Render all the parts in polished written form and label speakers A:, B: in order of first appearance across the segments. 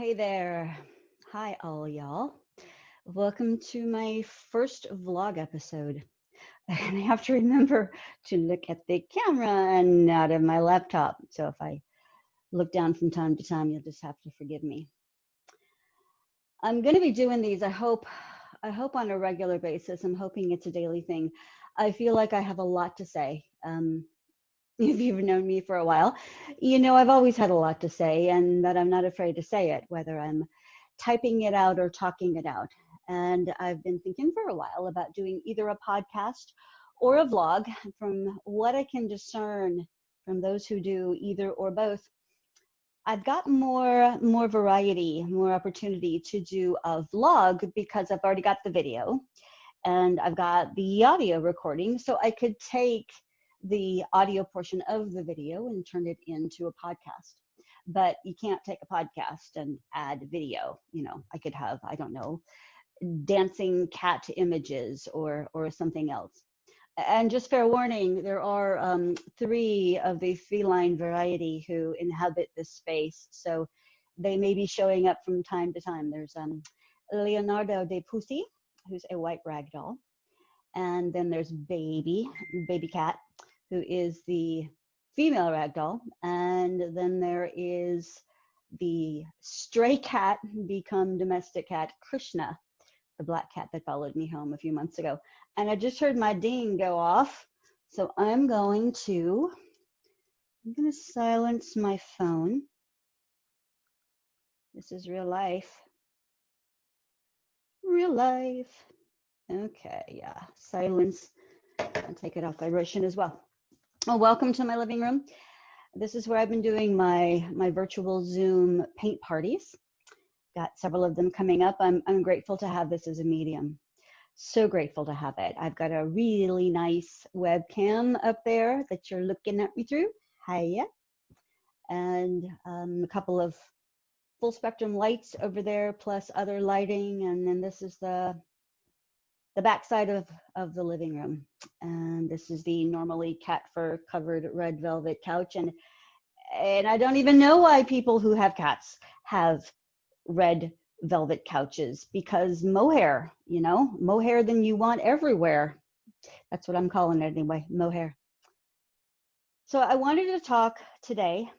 A: Hey there. Hi, all y'all. Welcome to my first vlog episode. And I have to remember to look at the camera and not at my laptop. So if I look down from time to time, you'll just have to forgive me. I'm going to be doing these, I hope on a regular basis. I'm hoping it's a daily thing. I feel like I have a lot to say. If you've known me for a while, you know I've always had a lot to say and that I'm not afraid to say it, whether I'm typing it out or talking it out. And I've been thinking for a while about doing either a podcast or a vlog. From what I can discern from those who do either or both, I've got more variety, more opportunity to do a vlog because I've already got the video and I've got the audio recording, so I could take the audio portion of the video and turn it into a podcast. But you can't take a podcast and add video. You know, I could have, I don't know, dancing cat images or something else. And just fair warning, there are 3 of the feline variety who inhabit this space, so they may be showing up from time to time. There's Leonardo de Pussy, who's a white ragdoll, and then there's baby cat, who is the female ragdoll, and then there is the stray cat become domestic cat, Krishna, the black cat that followed me home a few months ago. And I just heard my ding go off, so I'm going to silence my phone. This is real life. Real life. Okay, yeah, silence, and take it off vibration as well. Well, welcome to my living room. This is where I've been doing my virtual Zoom paint parties. Got several of them coming up. I'm grateful to have this as a medium. So grateful to have it. I've got a really nice webcam up there that you're looking at me through. Hiya. And a couple of full spectrum lights over there, plus other lighting. And then this is the backside of the living room. And this is the normally cat fur covered red velvet couch. And I don't even know why people who have cats have red velvet couches, because mohair, you know, mohair than you want everywhere. That's what I'm calling it anyway, mohair. So I wanted to talk today,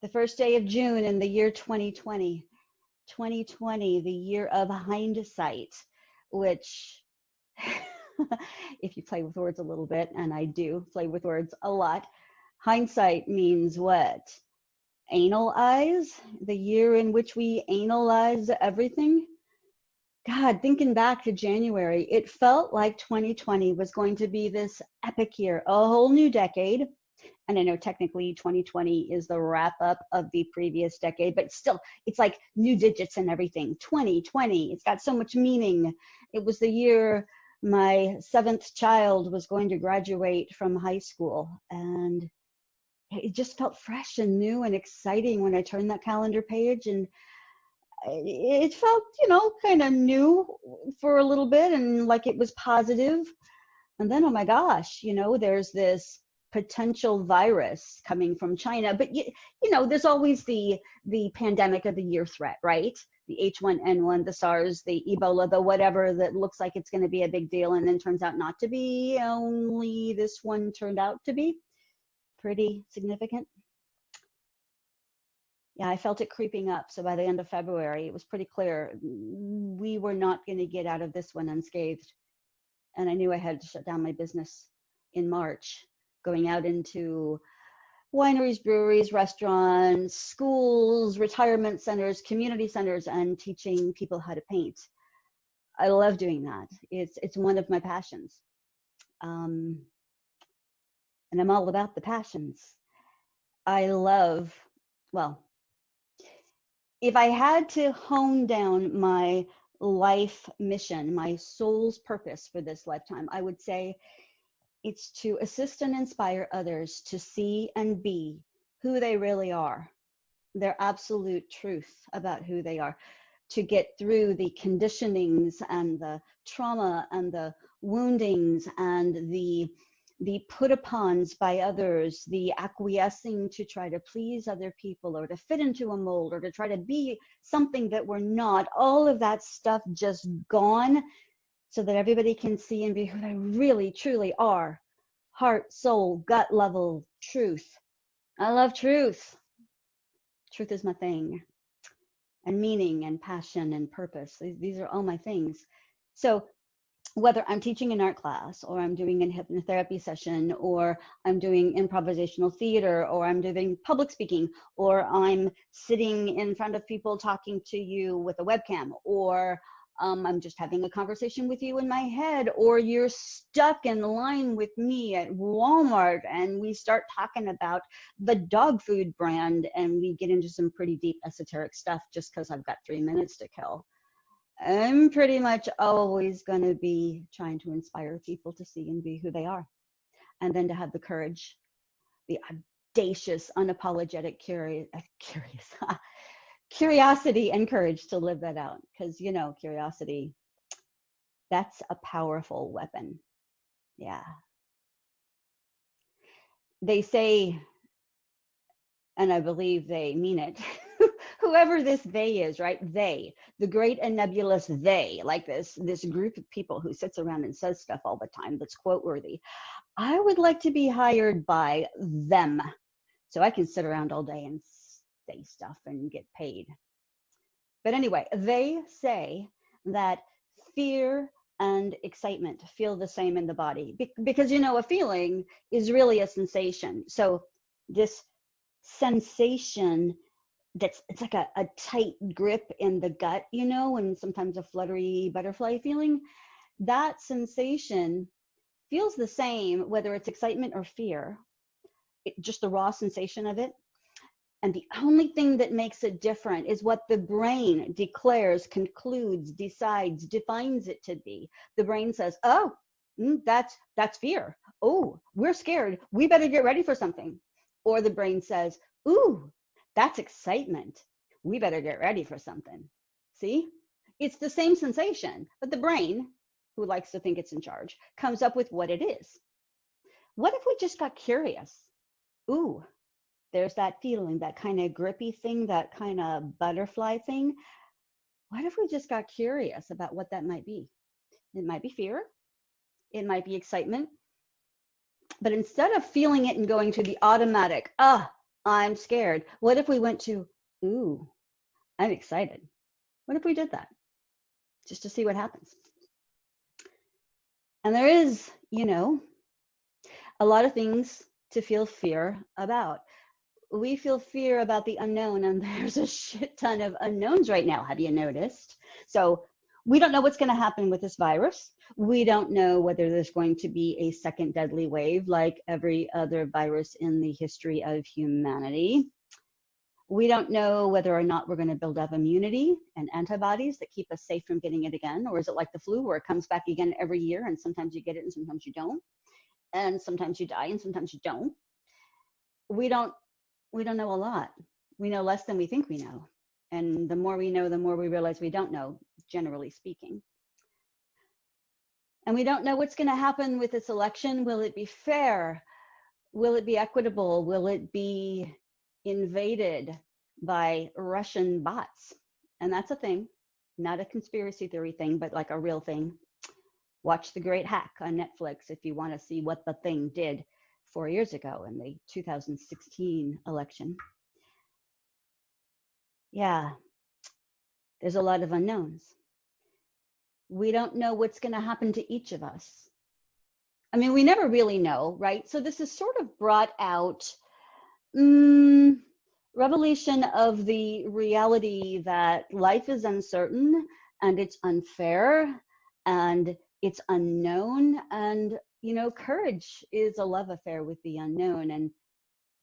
A: the first day of June in the year 2020, the year of hindsight, which if you play with words a little bit, and I do play with words a lot, hindsight means what? Anal eyes, the year in which we analyze everything. God, thinking back to January, it felt like 2020 was going to be this epic year, a whole new decade. And I know technically 2020 is the wrap up of the previous decade, but still, it's like new digits and everything. 2020, it's got so much meaning. It was the year my 7th child was going to graduate from high school, and it just felt fresh and new and exciting when I turned that calendar page, and it felt, you know, kind of new for a little bit and like it was positive. And then, oh my gosh, you know, there's this potential virus coming from China, but you know, there's always the pandemic of the year threat, right? The H1N1, the SARS, the Ebola, the whatever that looks like it's going to be a big deal and then turns out not to be. Only this one turned out to be pretty significant. Yeah, I felt it creeping up. So by the end of February, it was pretty clear we were not going to get out of this one unscathed. And I knew I had to shut down my business in March, going out into wineries, breweries, restaurants, schools, retirement centers, community centers, and teaching people how to paint. I love doing that. It's one of my passions. And I'm all about the passions. I love, well, if I had to hone down my life mission, my soul's purpose for this lifetime, I would say it's to assist and inspire others to see and be who they really are, their absolute truth about who they are, to get through the conditionings and the trauma and the woundings and the the put-upons by others, the acquiescing to try to please other people or to fit into a mold or to try to be something that we're not, all of that stuff just gone so that everybody can see and be who they really, truly are. Heart, soul, gut level, truth. I love truth. Truth is my thing. And meaning and passion and purpose. These are all my things. So whether I'm teaching an art class or I'm doing a hypnotherapy session or I'm doing improvisational theater or I'm doing public speaking or I'm sitting in front of people talking to you with a webcam or I'm just having a conversation with you in my head, or you're stuck in line with me at Walmart and we start talking about the dog food brand and we get into some pretty deep esoteric stuff just because I've got 3 minutes to kill. I'm pretty much always going to be trying to inspire people to see and be who they are. And then to have the courage, the audacious, unapologetic, curiosity and courage to live that out. Because, you know, curiosity, that's a powerful weapon. Yeah. They say, and I believe they mean it, whoever this they is, right? They, the great and nebulous they, like this group of people who sits around and says stuff all the time that's quote worthy. I would like to be hired by them so I can sit around all day and say stuff and get paid. But anyway, they say that fear and excitement feel the same in the body because, you know, a feeling is really a sensation. So this sensation it's like a tight grip in the gut, you know, and sometimes a fluttery butterfly feeling. That sensation feels the same whether it's excitement or fear, just the raw sensation of it. And the only thing that makes it different is what the brain declares, concludes, decides, defines it to be. The brain says, oh, that's fear. Oh, we're scared. We better get ready for something. Or the brain says, ooh, that's excitement. We better get ready for something. See? It's the same sensation, but the brain, who likes to think it's in charge, comes up with what it is. What if we just got curious? Ooh, there's that feeling, that kind of grippy thing, that kind of butterfly thing. What if we just got curious about what that might be? It might be fear. It might be excitement. But instead of feeling it and going to the automatic, I'm scared. What if we went to, ooh, I'm excited? What if we did that? Just to see what happens. And there is, you know, a lot of things to feel fear about. We feel fear about the unknown, and there's a shit ton of unknowns right now. Have you noticed? So we don't know what's going to happen with this virus. We don't know whether there's going to be a second deadly wave like every other virus in the history of humanity. We don't know whether or not we're going to build up immunity and antibodies that keep us safe from getting it again. Or is it like the flu where it comes back again every year and sometimes you get it and sometimes you don't? And sometimes you die and sometimes you don't. We don't know a lot. We know less than we think we know. And the more we know, the more we realize we don't know, generally speaking. And we don't know what's going to happen with this election. Will it be fair? Will it be equitable? Will it be invaded by Russian bots? And that's a thing, not a conspiracy theory thing, but like a real thing. Watch The Great Hack on Netflix if you want to see what the thing did 4 years ago in the 2016 election. Yeah, there's a lot of unknowns. We don't know what's going to happen to each of us. I mean, we never really know, right? So this has sort of brought out revelation of the reality that life is uncertain and it's unfair and it's unknown. And, you know, courage is a love affair with the unknown. And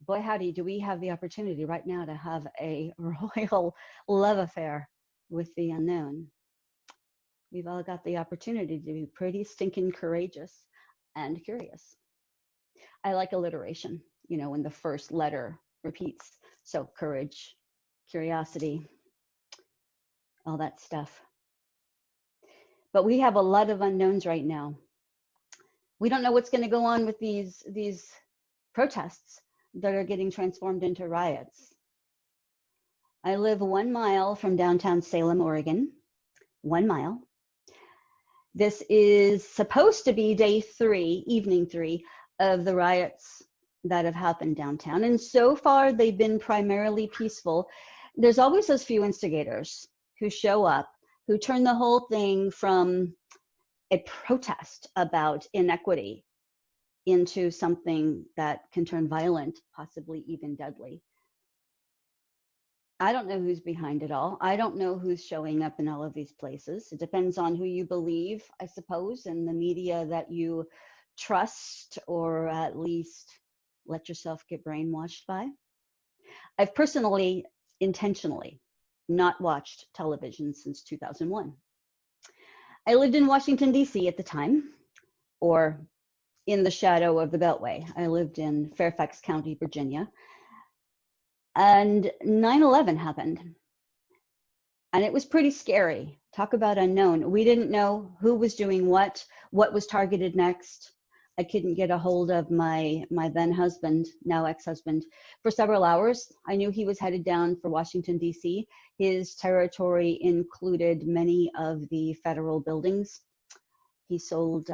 A: boy, howdy, do we have the opportunity right now to have a royal love affair with the unknown. We've all got the opportunity to be pretty stinking courageous and curious. I like alliteration, you know, when the first letter repeats. So courage, curiosity, all that stuff. But we have a lot of unknowns right now. We don't know what's going to go on with these protests that are getting transformed into riots. I live 1 mile from downtown Salem, Oregon. 1 mile. This is supposed to be day 3, evening 3 of the riots that have happened downtown. And so far, they've been primarily peaceful. There's always those few instigators who show up, who turn the whole thing from a protest about inequity into something that can turn violent, possibly even deadly. I don't know who's behind it all. I don't know who's showing up in all of these places. It depends on who you believe, I suppose, and the media that you trust, or at least let yourself get brainwashed by. I've personally, intentionally, not watched television since 2001. I lived in Washington, D.C. at the time, or in the shadow of the Beltway. I lived in Fairfax County, Virginia. And 9/11 happened. And it was pretty scary. Talk about unknown. We didn't know who was doing what was targeted next. I couldn't get a hold of my then husband, now ex-husband, for several hours. I knew he was headed down for Washington, D.C. His territory included many of the federal buildings. He sold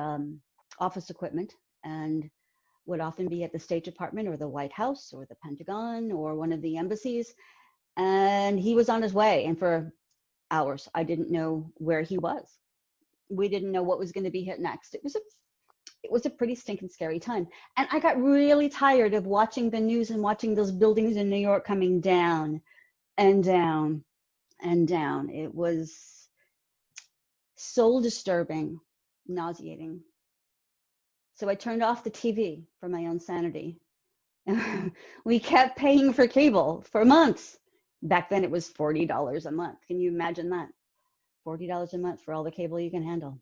A: office equipment and would often be at the State Department or the White House or the Pentagon or one of the embassies. And he was on his way. And for hours, I didn't know where he was. We didn't know what was going to be hit next. It was a pretty stinking scary time. And I got really tired of watching the news and watching those buildings in New York coming down and down and down. It was soul disturbing, nauseating. So I turned off the TV for my own sanity. We kept paying for cable for months. Back then it was $40 a month. Can you imagine that? $40 a month for all the cable you can handle,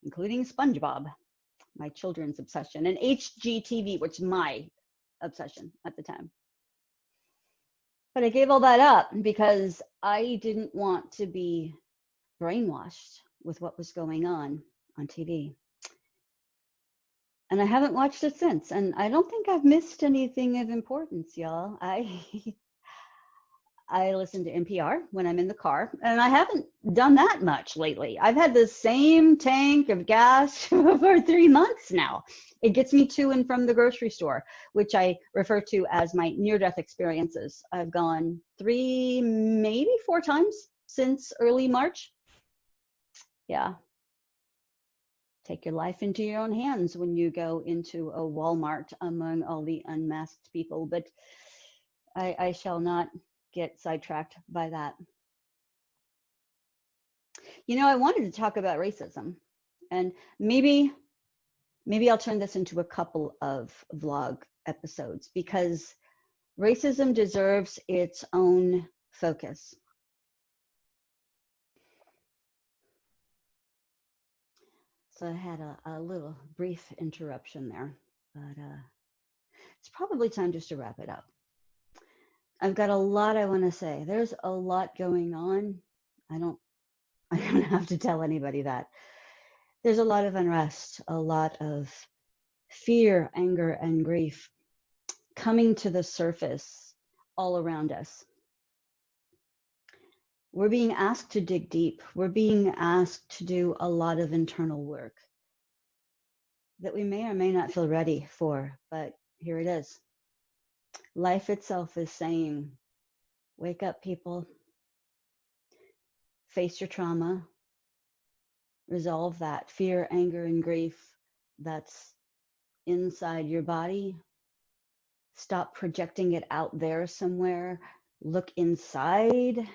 A: including SpongeBob, my children's obsession, and HGTV, which is my obsession at the time. But I gave all that up because I didn't want to be brainwashed with what was going on TV. And I haven't watched it since. And I don't think I've missed anything of importance, y'all. I listen to NPR when I'm in the car, and I haven't done that much lately. I've had the same tank of gas for 3 months now. It gets me to and from the grocery store, which I refer to as my near-death experiences. I've gone 3, maybe 4 times since early March. Yeah. Take your life into your own hands when you go into a Walmart among all the unmasked people, but I shall not get sidetracked by that. You know, I wanted to talk about racism, and maybe I'll turn this into a couple of vlog episodes, because racism deserves its own focus. So I had a little brief interruption there, but it's probably time just to wrap it up. I've got a lot I want to say. There's a lot going on. I don't have to tell anybody that. There's a lot of unrest, a lot of fear, anger, and grief coming to the surface all around us. We're being asked to dig deep. We're being asked to do a lot of internal work that we may or may not feel ready for, but here it is. Life itself is saying, wake up, people. Face your trauma. Resolve that fear, anger, and grief that's inside your body. Stop projecting it out there somewhere. Look inside.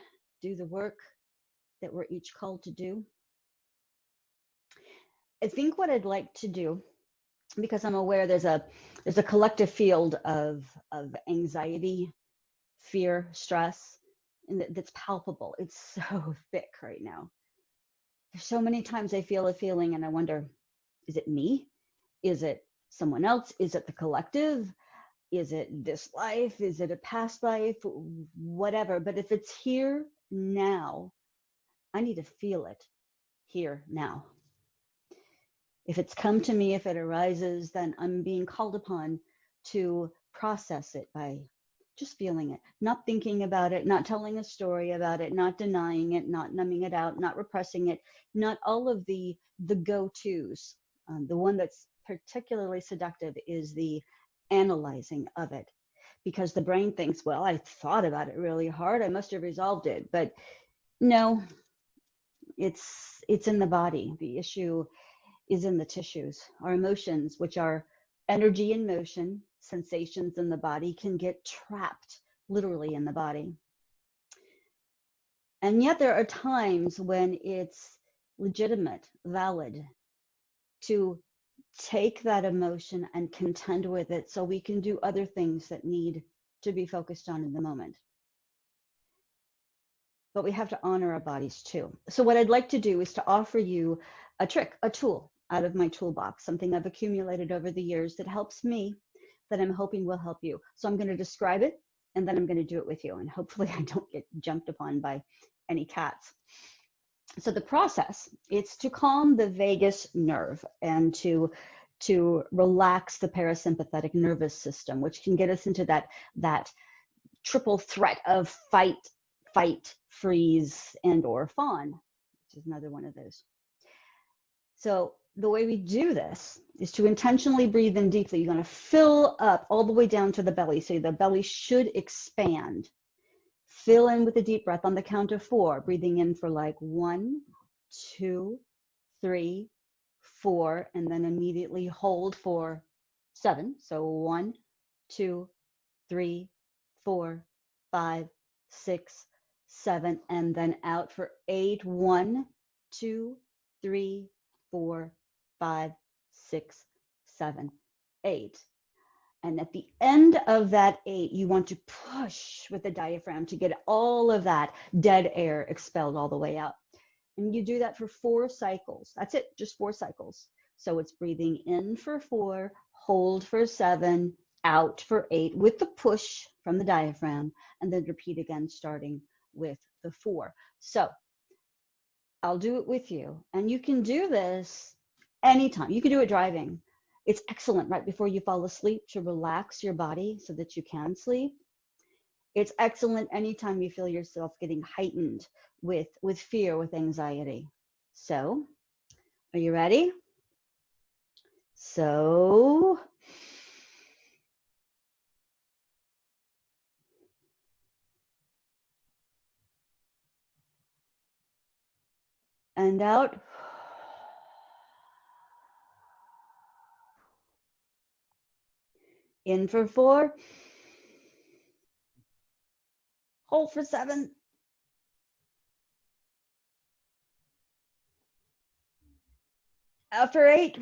A: Do the work that we're each called to do. I think what I'd like to do, because I'm aware there's a collective field of anxiety, fear, stress, and that's palpable. It's so thick right now. There's so many times I feel a feeling and I wonder, is it me? Is it someone else? Is it the collective? Is it this life? Is it a past life? Whatever. But if it's here now, I need to feel it here now. If it's come to me, if it arises, then I'm being called upon to process it by just feeling it, not thinking about it, not telling a story about it, not denying it, not numbing it out, not repressing it, not all of the go-tos. The one that's particularly seductive is the analyzing of it, because the brain thinks, well, I thought about it really hard, I must have resolved it. But no, it's in the body. The issue is in the tissues. Our emotions, which are energy in motion, sensations in the body, can get trapped literally in the body. And yet there are times when it's legitimate, valid to take that emotion and contend with it so we can do other things that need to be focused on in the moment. But we have to honor our bodies too. So what I'd like to do is to offer you a trick, a tool out of my toolbox, something I've accumulated over the years that helps me, that I'm hoping will help you. So I'm going to describe it, and then I'm going to do it with you, and hopefully I don't get jumped upon by any cats. So the process, it's to calm the vagus nerve and to relax the parasympathetic nervous system, which can get us into that triple threat of fight, freeze, and or fawn, which is another one of those. So the way we do this is to intentionally breathe in deeply. You're going to fill up all the way down to the belly. So the belly should expand. Fill in with a deep breath on the count of 4, breathing in for like 1, 2, 3, 4, and then immediately hold for 7. So 1, 2, 3, 4, 5, 6, 7, and then out for 8. 1, 2, 3, 4, 5, 6, 7, 8. And at the end of that 8, you want to push with the diaphragm to get all of that dead air expelled all the way out. And you do that for 4 cycles. That's it, just 4 cycles. So it's breathing in for 4, hold for 7, out for 8 with the push from the diaphragm, and then repeat again starting with the 4. So I'll do it with you. And you can do this anytime. You can do it driving. It's excellent right before you fall asleep to relax your body so that you can sleep. It's excellent anytime you feel yourself getting heightened with fear, with anxiety. So, are you ready? So, and out. In for 4. Hold for 7. Out for 8.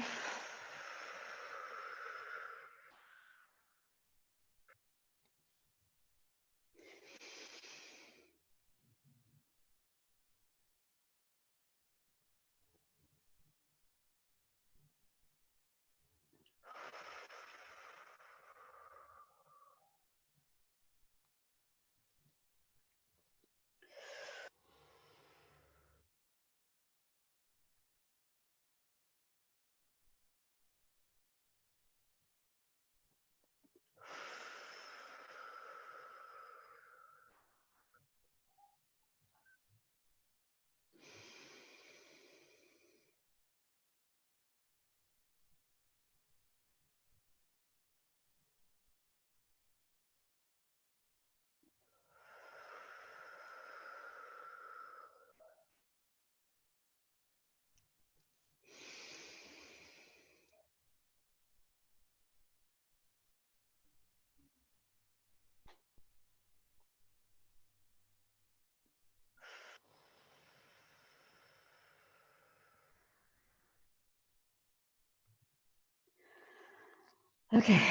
A: Okay.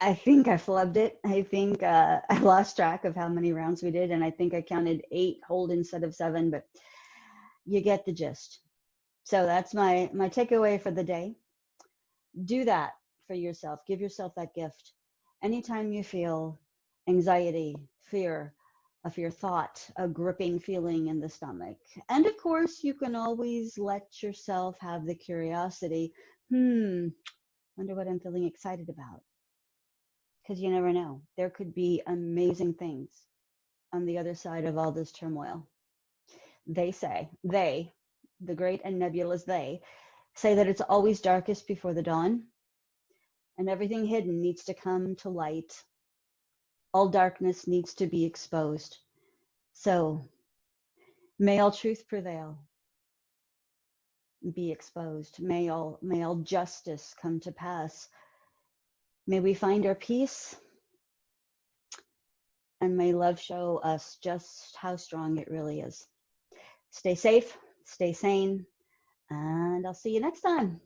A: I think I flubbed it. I think I lost track of how many rounds we did, and I think I counted 8 hold instead of 7, but you get the gist. So that's my takeaway for the day. Do that for yourself. Give yourself that gift. Anytime you feel anxiety, fear, of your thought, a gripping feeling in the stomach. And of course, you can always let yourself have the curiosity, wonder what I'm feeling excited about. Because you never know. There could be amazing things on the other side of all this turmoil. They say, the great and nebulous they, say that it's always darkest before the dawn, and everything hidden needs to come to light. All darkness needs to be exposed. So may all truth prevail, be exposed. May all justice come to pass. May we find our peace, and may love show us just how strong it really is. Stay safe, stay sane, and I'll see you next time.